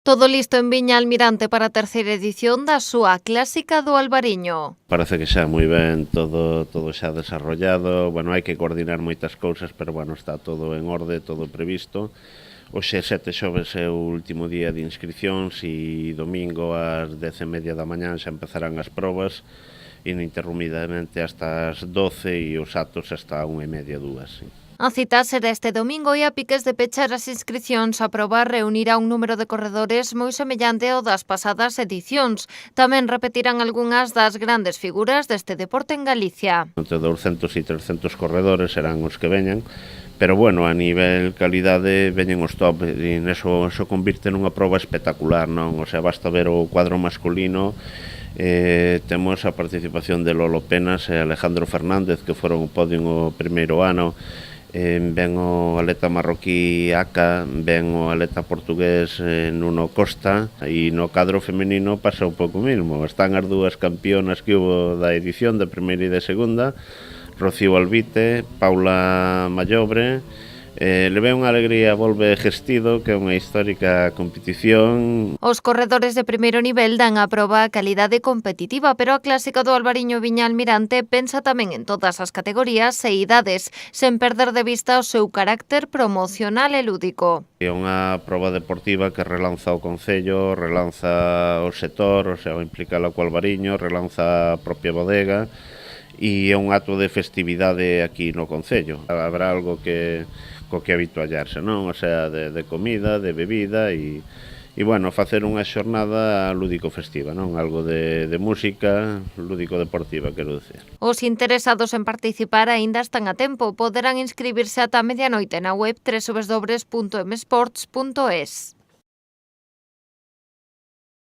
Todo listo en Viña Almirante para a terceira edición da súa Clásica do Albariño. Parece que xa moi ben, todo xa desarrollado, hai que coordinar moitas cousas, pero está todo en orde, todo previsto. Hoxe 7 xoves é o último día de inscripcións e domingo ás 10:30 da mañá xa empezarán as probas ininterrumpidamente hasta as 12 e os actos hasta 1:30, 2. A cita será este domingo e a piques de pechar as inscricións a proba reunirá un número de corredores moi semellante ao das pasadas edicións. Tamén repetirán algunhas das grandes figuras deste deporte en Galicia. Entre 200 e 300 corredores serán os que veñan, pero a nivel calidade veñen os top e neso convirte nunha proba espectacular, non? O sea, basta ver o cuadro masculino. Temos a participación de Lolo Penas e Alejandro Fernández, que foron o podio o primeiro ano. Ven o atleta marroquí Aka, ven o atleta portugués Nuno Costa, e no cadro femenino pasa un pouco mesmo. Están as dúas campeonas que hubo da edición de primeira e de segunda, Rocío Alvite, Paula Mallobre. Levei unha alegría, volve Gestido, que é unha histórica competición. Os corredores de primeiro nivel dan a proba a calidade competitiva, pero a Clásica do Albariño Viña Almirante pensa tamén en todas as categorías e idades, sen perder de vista o seu carácter promocional e lúdico. É unha proba deportiva que relanza o concello, relanza o sector, o sea, implicala co Albariño, relanza a propia bodega, e é un acto de festividade aquí no concello. Habrá algo co que habituallarse, non? O sea, de comida, de bebida e facer unha xornada lúdico-festiva, non? Algo de música lúdico-deportiva, quero dicir. Os interesados en participar aínda están a tempo. Poderán inscribirse ata medianoite na web www.msports.es.